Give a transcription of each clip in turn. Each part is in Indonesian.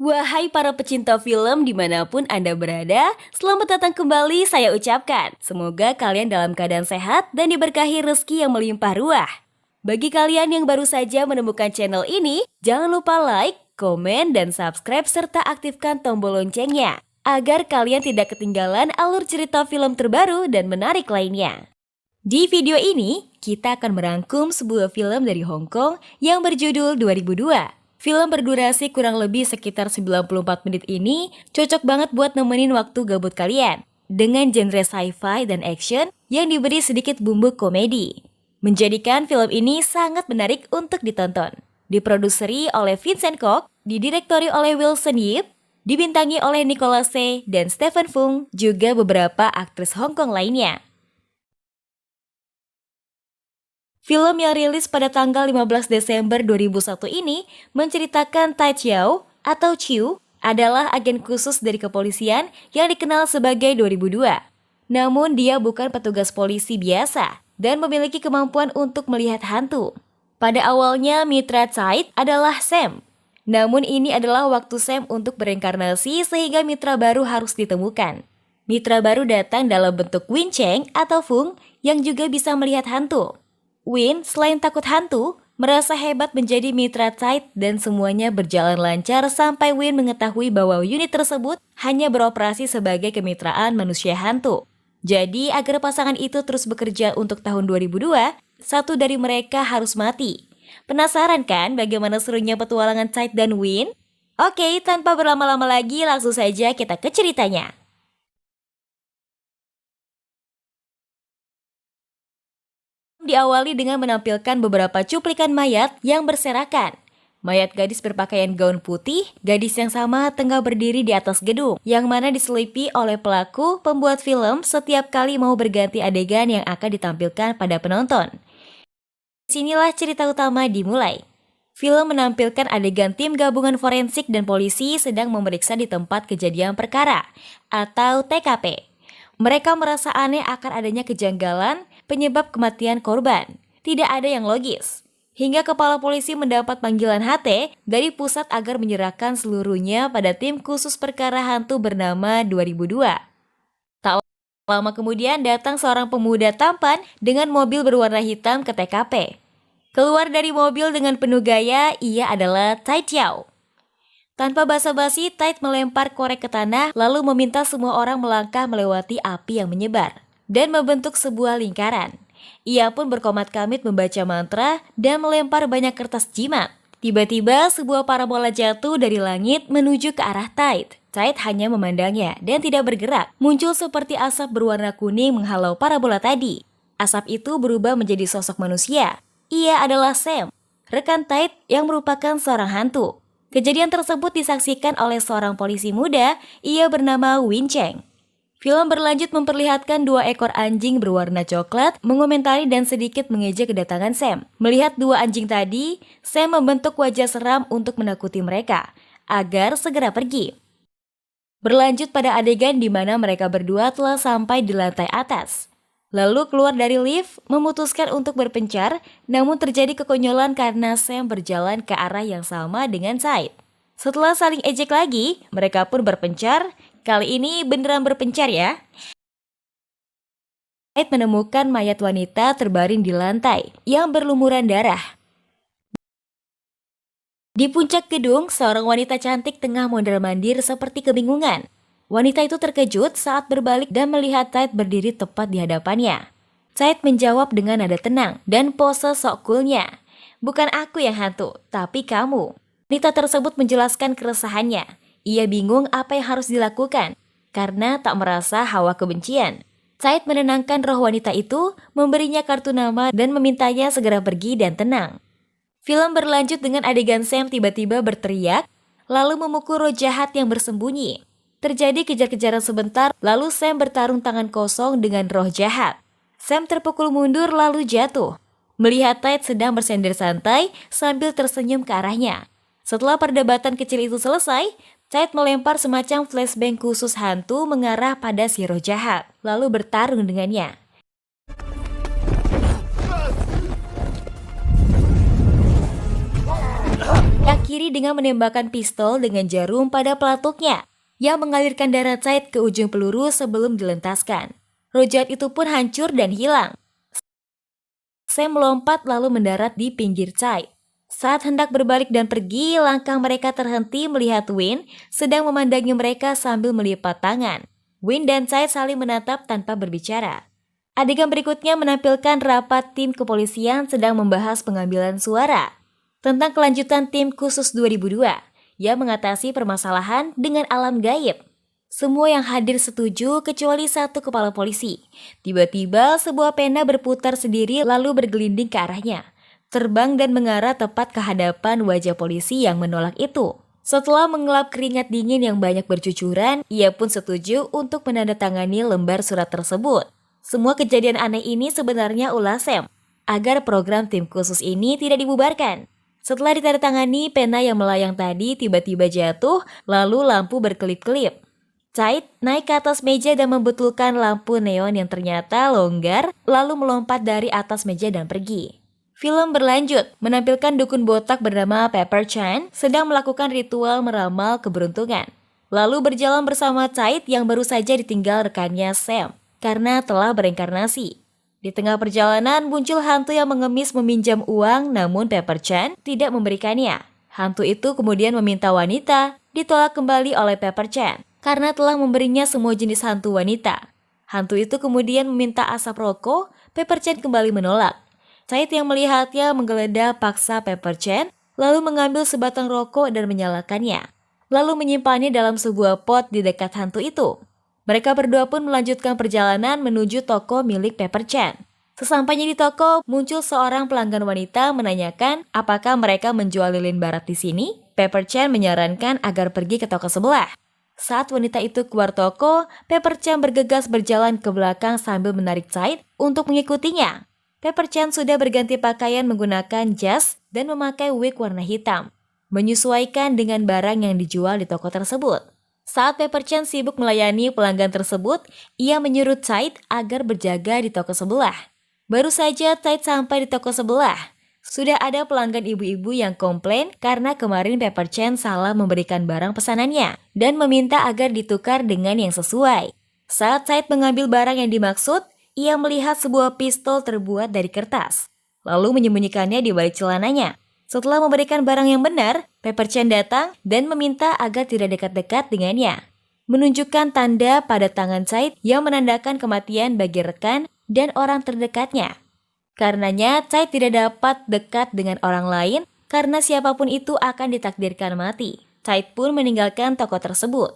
Wahai para pecinta film dimanapun Anda berada, selamat datang kembali saya ucapkan. Semoga kalian dalam keadaan sehat dan diberkahi rezeki yang melimpah ruah. Bagi kalian yang baru saja menemukan channel ini, jangan lupa like, komen, dan subscribe serta aktifkan tombol loncengnya agar kalian tidak ketinggalan alur cerita film terbaru dan menarik lainnya. Di video ini, kita akan merangkum sebuah film dari Hong Kong yang berjudul 2002. Film berdurasi kurang lebih sekitar 94 menit ini cocok banget buat nemenin waktu gabut kalian. Dengan genre sci-fi dan action yang diberi sedikit bumbu komedi. Menjadikan film ini sangat menarik untuk ditonton. Diproduseri oleh Vincent Koch, didirektori oleh Wilson Yip, dibintangi oleh Nicholas Tse dan Stephen Fung, juga beberapa aktris Hong Kong lainnya. Film yang rilis pada tanggal 15 Desember 2001 ini menceritakan Tai Chiao atau Chiu adalah agen khusus dari kepolisian yang dikenal sebagai 2002. Namun dia bukan petugas polisi biasa dan memiliki kemampuan untuk melihat hantu. Pada awalnya mitra Tai adalah Sam. Namun ini adalah waktu Sam untuk bereinkarnasi sehingga mitra baru harus ditemukan. Mitra baru datang dalam bentuk Win Cheng atau Fung yang juga bisa melihat hantu. Win, selain takut hantu, merasa hebat menjadi mitra Tai dan semuanya berjalan lancar sampai Win mengetahui bahwa unit tersebut hanya beroperasi sebagai kemitraan manusia hantu. Jadi, agar pasangan itu terus bekerja untuk tahun 2002, satu dari mereka harus mati. Penasaran kan bagaimana serunya petualangan Tai dan Win? Oke, tanpa berlama-lama lagi, langsung saja kita ke ceritanya. Diawali dengan menampilkan beberapa cuplikan mayat yang berserakan. Mayat gadis berpakaian gaun putih, gadis yang sama tengah berdiri di atas gedung, yang mana diselipi oleh pelaku pembuat film setiap kali mau berganti adegan yang akan ditampilkan pada penonton. Disinilah cerita utama dimulai. Film menampilkan adegan tim gabungan forensik dan polisi sedang memeriksa di tempat kejadian perkara, atau TKP. Mereka merasa aneh akan adanya kejanggalan penyebab kematian korban. Tidak ada yang logis. Hingga kepala polisi mendapat panggilan HT dari pusat agar menyerahkan seluruhnya pada tim khusus perkara hantu bernama 2002. Tak lama kemudian datang seorang pemuda tampan dengan mobil berwarna hitam ke TKP. Keluar dari mobil dengan penuh gaya, ia adalah Tai Chiao. Tanpa basa-basi, Tai melempar korek ke tanah lalu meminta semua orang melangkah melewati api yang menyebar dan membentuk sebuah lingkaran. Ia pun berkomat-kamit membaca mantra dan melempar banyak kertas jimat. Tiba-tiba sebuah parabola jatuh dari langit menuju ke arah Tai. Tai hanya memandangnya dan tidak bergerak. Muncul seperti asap berwarna kuning menghalau parabola tadi. Asap itu berubah menjadi sosok manusia. Ia adalah Sam, rekan Tai yang merupakan seorang hantu. Kejadian tersebut disaksikan oleh seorang polisi muda, ia bernama Win Cheng. Film berlanjut memperlihatkan dua ekor anjing berwarna coklat mengomentari dan sedikit mengejek kedatangan Sam. Melihat dua anjing tadi, Sam membentuk wajah seram untuk menakuti mereka, agar segera pergi. Berlanjut pada adegan di mana mereka berdua telah sampai di lantai atas. Lalu keluar dari lift, memutuskan untuk berpencar, namun terjadi kekonyolan karena Sam berjalan ke arah yang sama dengan Tai. Setelah saling ejek lagi, mereka pun berpencar. Kali ini beneran berpencar ya. Tai menemukan mayat wanita terbaring di lantai yang berlumuran darah. Di puncak gedung, seorang wanita cantik tengah mondar-mandir seperti kebingungan. Wanita itu terkejut saat berbalik dan melihat Tai berdiri tepat di hadapannya. Tai menjawab dengan nada tenang dan pose sok coolnya. Bukan aku yang hantu, tapi kamu. Wanita tersebut menjelaskan keresahannya. Ia bingung apa yang harus dilakukan karena tak merasa hawa kebencian. Tai menenangkan roh wanita itu, memberinya kartu nama dan memintanya segera pergi dan tenang. Film berlanjut dengan adegan Sam tiba-tiba berteriak, lalu memukul roh jahat yang bersembunyi. Terjadi kejar-kejaran sebentar, lalu Sam bertarung tangan kosong dengan roh jahat. Sam terpukul mundur lalu jatuh. Melihat Tai sedang bersender santai sambil tersenyum ke arahnya. Setelah perdebatan kecil itu selesai, Tai melempar semacam flashbang khusus hantu mengarah pada si roh jahat, lalu bertarung dengannya. diakhiri dengan menembakkan pistol dengan jarum pada pelatuknya yang mengalirkan darah Said ke ujung peluru sebelum dilentaskan. Roh jahat itu pun hancur dan hilang. Sam melompat lalu mendarat di pinggir Said. Saat hendak berbalik dan pergi, langkah mereka terhenti melihat Win sedang memandangi mereka sambil melipat tangan. Win dan Said saling menatap tanpa berbicara. Adegan berikutnya menampilkan rapat tim kepolisian sedang membahas pengambilan suara tentang kelanjutan tim khusus 2002 yang mengatasi permasalahan dengan alam gaib. Semua yang hadir setuju kecuali satu kepala polisi. Tiba-tiba sebuah pena berputar sendiri lalu bergelinding ke arahnya, terbang dan mengarah tepat ke hadapan wajah polisi yang menolak itu. Setelah mengelap keringat dingin yang banyak bercucuran, ia pun setuju untuk menandatangani lembar surat tersebut. Semua kejadian aneh ini sebenarnya ulah Sam, agar program tim khusus ini tidak dibubarkan. Setelah ditandatangani, pena yang melayang tadi tiba-tiba jatuh, lalu lampu berkelip-kelip. Said naik ke atas meja dan membetulkan lampu neon yang ternyata longgar, lalu melompat dari atas meja dan pergi. Film berlanjut, menampilkan dukun botak bernama Pepper Chan sedang melakukan ritual meramal keberuntungan. Lalu berjalan bersama Said yang baru saja ditinggal rekannya Sam, karena telah bereinkarnasi. Di tengah perjalanan muncul hantu yang mengemis meminjam uang, namun Pepper Chan tidak memberikannya. Hantu itu kemudian meminta wanita, ditolak kembali oleh Pepper Chan karena telah memberinya semua jenis hantu wanita. Hantu itu kemudian meminta asap rokok, Pepper Chan kembali menolak. Said yang melihatnya menggeledah paksa Pepper Chan, lalu mengambil sebatang rokok dan menyalakannya, lalu menyimpannya dalam sebuah pot di dekat hantu itu. Mereka berdua pun melanjutkan perjalanan menuju toko milik Pepper Chan. Sesampainya di toko, muncul seorang pelanggan wanita menanyakan apakah mereka menjual lilin barat di sini. Pepper Chan menyarankan agar pergi ke toko sebelah. Saat wanita itu keluar toko, Pepper Chan bergegas berjalan ke belakang sambil menarik Said untuk mengikutinya. Pepper Chan sudah berganti pakaian menggunakan jas dan memakai wig warna hitam, menyesuaikan dengan barang yang dijual di toko tersebut. Saat Pepper Chan sibuk melayani pelanggan tersebut, ia menyuruh Said agar berjaga di toko sebelah. Baru saja Said sampai di toko sebelah, sudah ada pelanggan ibu-ibu yang komplain karena kemarin Pepper Chan salah memberikan barang pesanannya dan meminta agar ditukar dengan yang sesuai. Saat Said mengambil barang yang dimaksud, ia melihat sebuah pistol terbuat dari kertas, lalu menyembunyikannya di balik celananya. Setelah memberikan barang yang benar, Pepper Chan datang dan meminta agar tidak dekat-dekat dengannya, menunjukkan tanda pada tangan Said yang menandakan kematian bagi rekan dan orang terdekatnya. Karenanya, Said tidak dapat dekat dengan orang lain karena siapapun itu akan ditakdirkan mati. Said pun meninggalkan toko tersebut.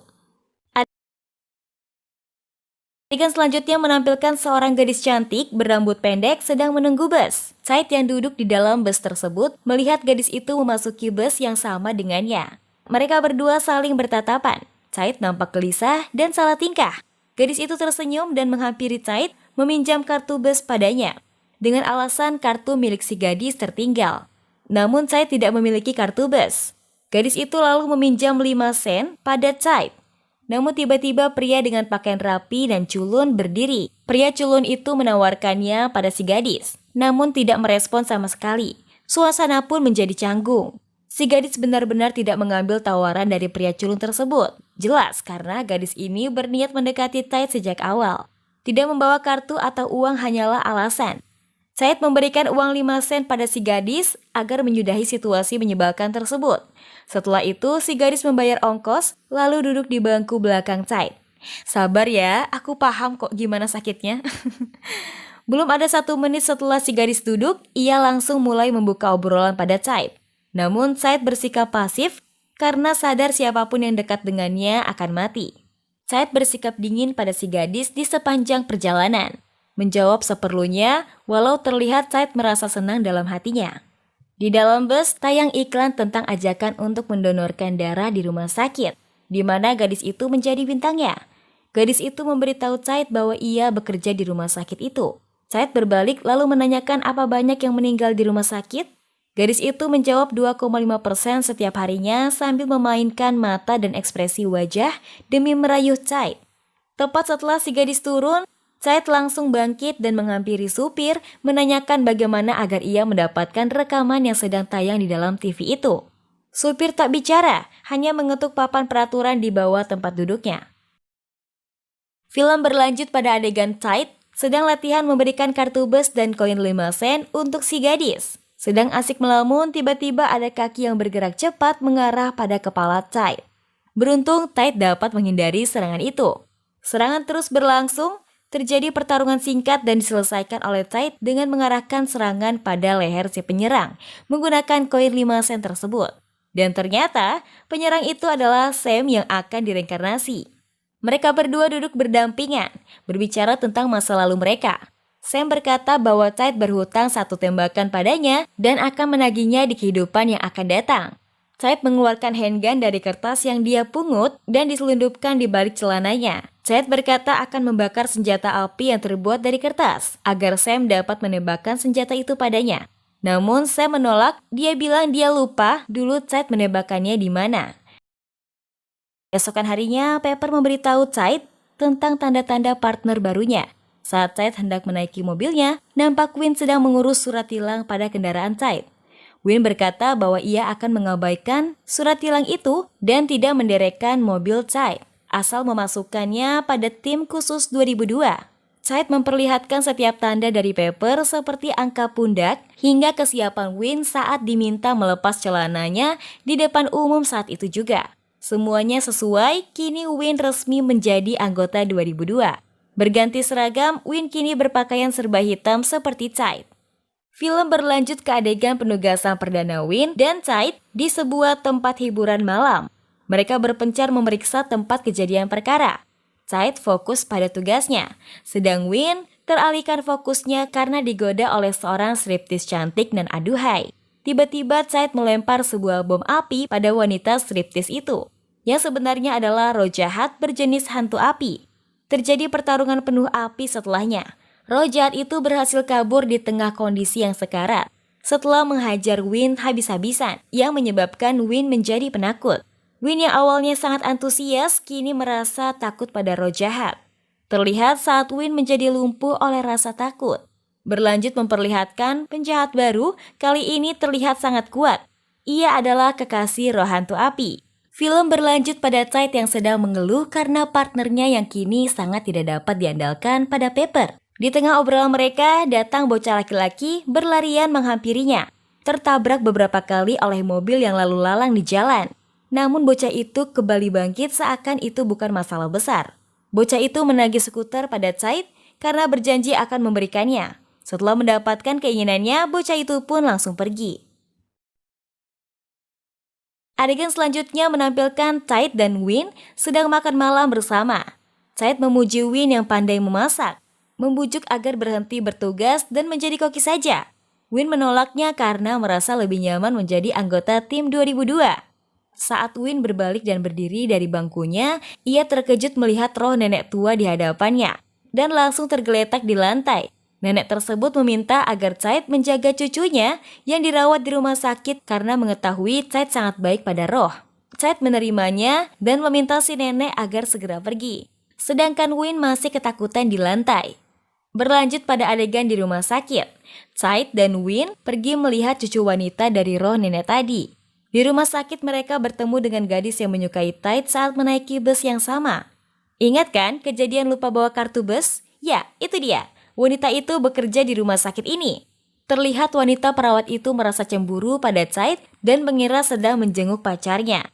Adegan selanjutnya menampilkan seorang gadis cantik berambut pendek sedang menunggu bus. Said yang duduk di dalam bus tersebut melihat gadis itu memasuki bus yang sama dengannya. Mereka berdua saling bertatapan. Said nampak gelisah dan salah tingkah. Gadis itu tersenyum dan menghampiri Said meminjam kartu bus padanya dengan alasan kartu milik si gadis tertinggal. Namun Said tidak memiliki kartu bus. Gadis itu lalu meminjam 5 sen pada Said. Namun tiba-tiba pria dengan pakaian rapi dan culun berdiri. Pria culun itu menawarkannya pada si gadis, namun tidak merespon sama sekali. Suasana pun menjadi canggung. Si gadis benar-benar tidak mengambil tawaran dari pria culun tersebut. Jelas karena gadis ini berniat mendekati Said sejak awal. Tidak membawa kartu atau uang hanyalah alasan. Said memberikan uang 5 sen pada si gadis agar menyudahi situasi menyebalkan tersebut. Setelah itu, si gadis membayar ongkos, lalu duduk di bangku belakang Said. Sabar ya, aku paham kok gimana sakitnya. Belum ada 1 menit setelah si gadis duduk, ia langsung mulai membuka obrolan pada Said. Namun Said bersikap pasif karena sadar siapapun yang dekat dengannya akan mati. Said bersikap dingin pada si gadis di sepanjang perjalanan, menjawab seperlunya walau terlihat Said merasa senang dalam hatinya. Di dalam bus tayang iklan tentang ajakan untuk mendonorkan darah di rumah sakit, di mana gadis itu menjadi bintangnya. Gadis itu memberitahu Said bahwa ia bekerja di rumah sakit itu. Said berbalik lalu menanyakan apa banyak yang meninggal di rumah sakit. Gadis itu menjawab 2,5% setiap harinya sambil memainkan mata dan ekspresi wajah demi merayu Said. Tepat setelah si gadis turun, Said langsung bangkit dan menghampiri supir menanyakan bagaimana agar ia mendapatkan rekaman yang sedang tayang di dalam TV itu. Supir tak bicara, hanya mengetuk papan peraturan di bawah tempat duduknya. Film berlanjut pada adegan Tide sedang latihan memberikan kartu bus dan koin 5 sen untuk si gadis. Sedang asik melamun, tiba-tiba ada kaki yang bergerak cepat mengarah pada kepala Tide. Beruntung Tide dapat menghindari serangan itu. Serangan terus berlangsung, terjadi pertarungan singkat dan diselesaikan oleh Tide dengan mengarahkan serangan pada leher si penyerang menggunakan koin 5 sen tersebut. Dan ternyata penyerang itu adalah Sam yang akan direinkarnasi. Mereka berdua duduk berdampingan, berbicara tentang masa lalu mereka. Sam berkata bahwa Tide berhutang 1 tembakan padanya dan akan menagihnya di kehidupan yang akan datang. Tide mengeluarkan handgun dari kertas yang dia pungut dan diselundupkan di balik celananya. Tide berkata akan membakar senjata api yang terbuat dari kertas, agar Sam dapat menembakkan senjata itu padanya. Namun Sam menolak, dia bilang dia lupa dulu Tide menembakkannya di mana. Esokan harinya, Pepper memberitahu Tide tentang tanda-tanda partner barunya. Saat Tide hendak menaiki mobilnya, nampak Win sedang mengurus surat tilang pada kendaraan Tide. Win berkata bahwa ia akan mengabaikan surat tilang itu dan tidak menderekkan mobil Tide, asal memasukkannya pada tim khusus 2002. Tide memperlihatkan setiap tanda dari Pepper seperti angka pundak hingga kesiapan Win saat diminta melepas celananya di depan umum saat itu juga. Semuanya sesuai, kini Win resmi menjadi anggota 2002. Berganti seragam, Win kini berpakaian serba hitam seperti Tide. Film berlanjut ke adegan penugasan perdana Win dan Tide di sebuah tempat hiburan malam. Mereka berpencar memeriksa tempat kejadian perkara. Tide fokus pada tugasnya, sedang Win teralihkan fokusnya karena digoda oleh seorang striptease cantik dan aduhai. Tiba-tiba Tide melempar sebuah bom api pada wanita striptease itu, yang sebenarnya adalah roh jahat berjenis hantu api. Terjadi pertarungan penuh api setelahnya. Roh jahat itu berhasil kabur di tengah kondisi yang sekarat setelah menghajar Win habis-habisan, yang menyebabkan Win menjadi penakut. Win yang awalnya sangat antusias kini merasa takut pada roh jahat. Terlihat saat Win menjadi lumpuh oleh rasa takut. Berlanjut memperlihatkan penjahat baru, kali ini terlihat sangat kuat. Ia adalah kekasih roh hantu api. Film berlanjut pada Tide yang sedang mengeluh karena partnernya yang kini sangat tidak dapat diandalkan pada Pepper. Di tengah obrolan mereka, datang bocah laki-laki berlarian menghampirinya, tertabrak beberapa kali oleh mobil yang lalu lalang di jalan. Namun bocah itu kembali bangkit seakan itu bukan masalah besar. Bocah itu menagih skuter pada Tide karena berjanji akan memberikannya. Setelah mendapatkan keinginannya, bocah itu pun langsung pergi. Adegan selanjutnya menampilkan Tide dan Win sedang makan malam bersama. Tide memuji Win yang pandai memasak, membujuk agar berhenti bertugas dan menjadi koki saja. Win menolaknya karena merasa lebih nyaman menjadi anggota tim 2002. Saat Win berbalik dan berdiri dari bangkunya, ia terkejut melihat roh nenek tua di hadapannya dan langsung tergeletak di lantai. Nenek tersebut meminta agar Tide menjaga cucunya yang dirawat di rumah sakit karena mengetahui Tide sangat baik pada roh. Tide menerimanya dan meminta si nenek agar segera pergi. Sedangkan Win masih ketakutan di lantai. Berlanjut pada adegan di rumah sakit, Tide dan Win pergi melihat cucu wanita dari roh nenek tadi. Di rumah sakit mereka bertemu dengan gadis yang menyukai Tide saat menaiki bus yang sama. Ingat kan kejadian lupa bawa kartu bus? Ya, itu dia. Wanita itu bekerja di rumah sakit ini. Terlihat wanita perawat itu merasa cemburu pada Tide dan mengira sedang menjenguk pacarnya.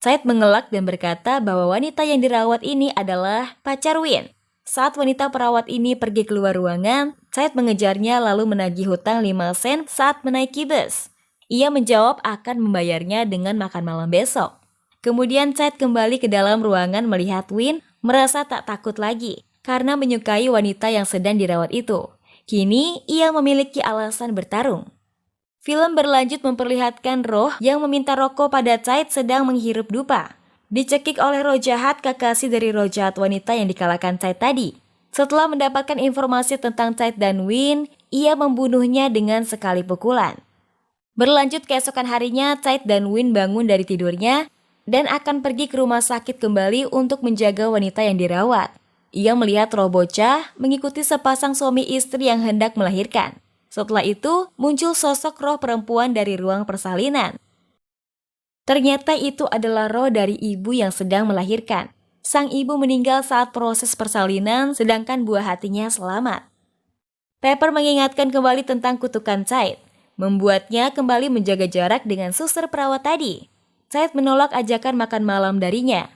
Tide mengelak dan berkata bahwa wanita yang dirawat ini adalah pacar Win. Saat wanita perawat ini pergi keluar ruangan, Tide mengejarnya lalu menagih hutang 5 sen saat menaiki bus. Ia menjawab akan membayarnya dengan makan malam besok. Kemudian Tide kembali ke dalam ruangan melihat Win merasa tak takut lagi karena menyukai wanita yang sedang dirawat itu. Kini ia memiliki alasan bertarung. Film berlanjut memperlihatkan roh yang meminta rokok pada Tide sedang menghirup dupa. Dicekik oleh roh jahat kekasih dari roh jahat wanita yang dikalahkan Tide tadi. Setelah mendapatkan informasi tentang Tide dan Win, ia membunuhnya dengan sekali pukulan. Berlanjut keesokan harinya, Tide dan Win bangun dari tidurnya dan akan pergi ke rumah sakit kembali untuk menjaga wanita yang dirawat. Ia melihat roh bocah mengikuti sepasang suami istri yang hendak melahirkan. Setelah itu, muncul sosok roh perempuan dari ruang persalinan. Ternyata itu adalah roh dari ibu yang sedang melahirkan. Sang ibu meninggal saat proses persalinan, sedangkan buah hatinya selamat. Pepper mengingatkan kembali tentang kutukan Said, membuatnya kembali menjaga jarak dengan suster perawat tadi. Said menolak ajakan makan malam darinya.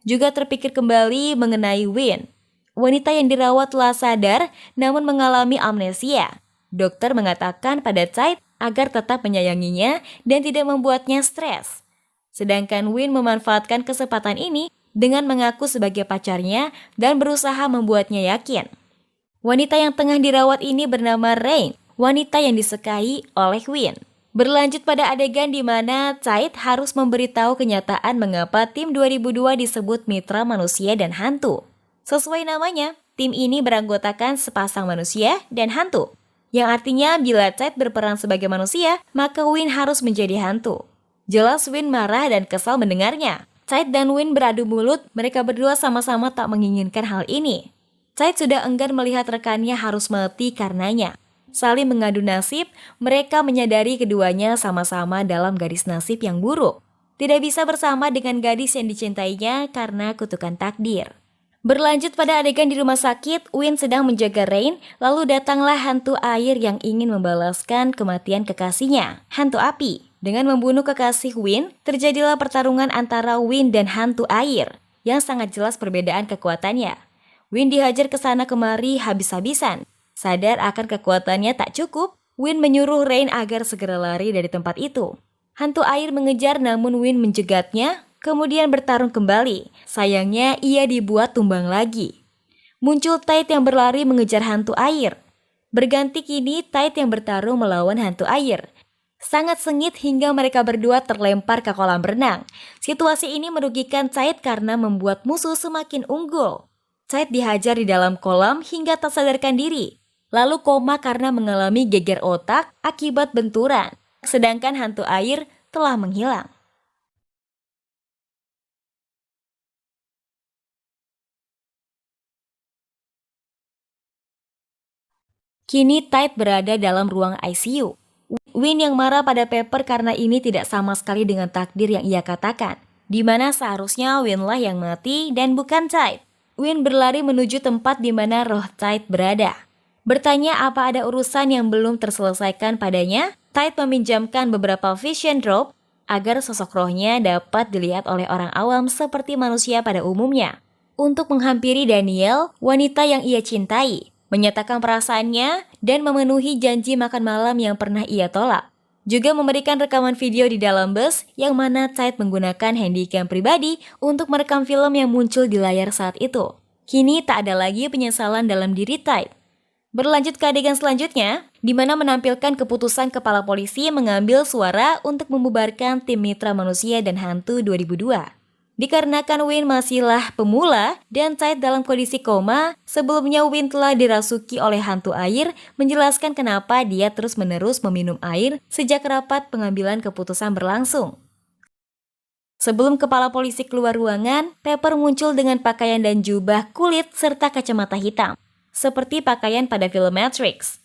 Juga terpikir kembali mengenai Win. Wanita yang dirawat telah sadar namun mengalami amnesia. Dokter mengatakan pada Said agar tetap menyayanginya dan tidak membuatnya stres. Sedangkan Win memanfaatkan kesempatan ini dengan mengaku sebagai pacarnya dan berusaha membuatnya yakin. Wanita yang tengah dirawat ini bernama Rain, wanita yang disukai oleh Win. Berlanjut pada adegan di mana Said harus memberitahu kenyataan mengapa tim 2002 disebut mitra manusia dan hantu. Sesuai namanya, tim ini beranggotakan sepasang manusia dan hantu. Yang artinya bila Said berperan sebagai manusia, maka Win harus menjadi hantu. Jelas Win marah dan kesal mendengarnya. Said dan Win beradu mulut, mereka berdua sama-sama tak menginginkan hal ini. Said sudah enggan melihat rekannya harus mati karenanya. Saling mengadu nasib, mereka menyadari keduanya sama-sama dalam garis nasib yang buruk. Tidak bisa bersama dengan gadis yang dicintainya karena kutukan takdir. Berlanjut pada adegan di rumah sakit, Win sedang menjaga Rain, lalu datanglah hantu air yang ingin membalaskan kematian kekasihnya, hantu api. Dengan membunuh kekasih Win, terjadilah pertarungan antara Win dan hantu air, yang sangat jelas perbedaan kekuatannya. Win dihajar ke sana kemari habis-habisan. Sadar akan kekuatannya tak cukup, Win menyuruh Rain agar segera lari dari tempat itu. Hantu air mengejar namun Win menjegatnya, kemudian bertarung kembali. Sayangnya ia dibuat tumbang lagi. Muncul Tide yang berlari mengejar hantu air. Berganti kini Tide yang bertarung melawan hantu air. Sangat sengit hingga mereka berdua terlempar ke kolam renang. Situasi ini merugikan Tide karena membuat musuh semakin unggul. Tide dihajar di dalam kolam hingga tak sadarkan diri. Lalu koma karena mengalami geger otak akibat benturan. Sedangkan hantu air telah menghilang. Kini Tide berada dalam ruang ICU. Win yang marah pada Pepper karena ini tidak sama sekali dengan takdir yang ia katakan, di mana seharusnya Win lah yang mati dan bukan Tide. Win berlari menuju tempat di mana roh Tide berada. Bertanya apa ada urusan yang belum terselesaikan padanya, Tide meminjamkan beberapa vision drop agar sosok rohnya dapat dilihat oleh orang awam seperti manusia pada umumnya. Untuk menghampiri Daniel, wanita yang ia cintai, menyatakan perasaannya dan memenuhi janji makan malam yang pernah ia tolak. Juga memberikan rekaman video di dalam bus yang mana Tide menggunakan handycam pribadi untuk merekam film yang muncul di layar saat itu. Kini tak ada lagi penyesalan dalam diri Tide. Berlanjut ke adegan selanjutnya, di mana menampilkan keputusan kepala polisi mengambil suara untuk membubarkan tim mitra manusia dan hantu 2002. Dikarenakan Win masihlah pemula dan Tide dalam kondisi koma, sebelumnya Win telah dirasuki oleh hantu air, menjelaskan kenapa dia terus-menerus meminum air sejak rapat pengambilan keputusan berlangsung. Sebelum kepala polisi keluar ruangan, Pepper muncul dengan pakaian dan jubah kulit serta kacamata hitam, seperti pakaian pada film Matrix.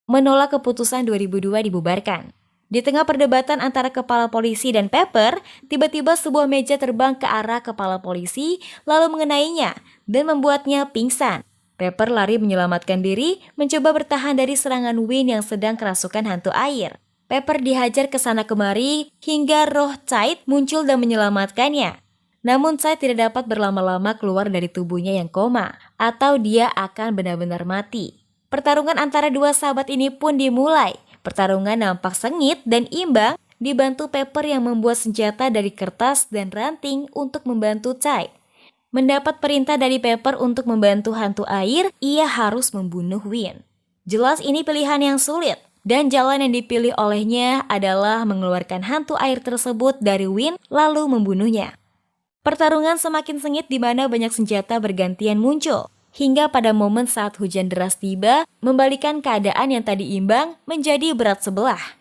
Menolak keputusan 2002 dibubarkan. Di tengah perdebatan antara kepala polisi dan Pepper, tiba-tiba sebuah meja terbang ke arah kepala polisi lalu mengenainya dan membuatnya pingsan. Pepper lari menyelamatkan diri, mencoba bertahan dari serangan Win yang sedang kerasukan hantu air. Pepper dihajar ke sana kemari hingga roh Tide muncul dan menyelamatkannya. Namun Tide tidak dapat berlama-lama keluar dari tubuhnya yang koma, atau dia akan benar-benar mati. Pertarungan antara dua sahabat ini pun dimulai. Pertarungan nampak sengit dan imbang, dibantu Pepper yang membuat senjata dari kertas dan ranting untuk membantu Tide. Mendapat perintah dari Pepper untuk membantu hantu air, ia harus membunuh Win. Jelas ini pilihan yang sulit, dan jalan yang dipilih olehnya adalah mengeluarkan hantu air tersebut dari Win lalu membunuhnya. Pertarungan semakin sengit di mana banyak senjata bergantian muncul. Hingga pada momen saat hujan deras tiba, membalikan keadaan yang tadi imbang menjadi berat sebelah.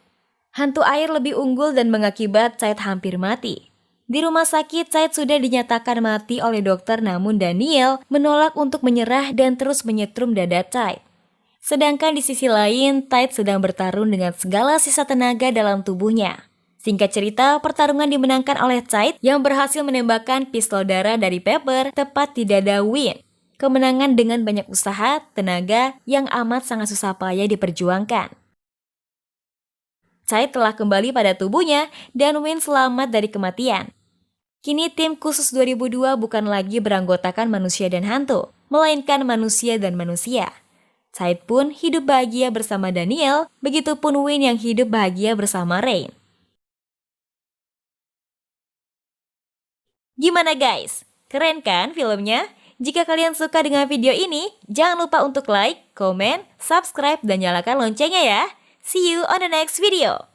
Hantu air lebih unggul dan mengakibat Tide hampir mati. Di rumah sakit, Tide sudah dinyatakan mati oleh dokter namun Daniel menolak untuk menyerah dan terus menyetrum dada Tide. Sedangkan di sisi lain, Tide sedang bertarung dengan segala sisa tenaga dalam tubuhnya. Singkat cerita, pertarungan dimenangkan oleh Tide yang berhasil menembakkan pistol darah dari Pepper tepat di dada Win. Kemenangan dengan banyak usaha, tenaga, yang amat sangat susah payah diperjuangkan. Tide telah kembali pada tubuhnya dan Win selamat dari kematian. Kini tim khusus 2002 bukan lagi beranggotakan manusia dan hantu, melainkan manusia dan manusia. Tide pun hidup bahagia bersama Daniel, begitupun Win yang hidup bahagia bersama Rain. Gimana guys? Keren kan filmnya? Jika kalian suka dengan video ini, jangan lupa untuk like, komen, subscribe, dan nyalakan loncengnya ya. See you on the next video.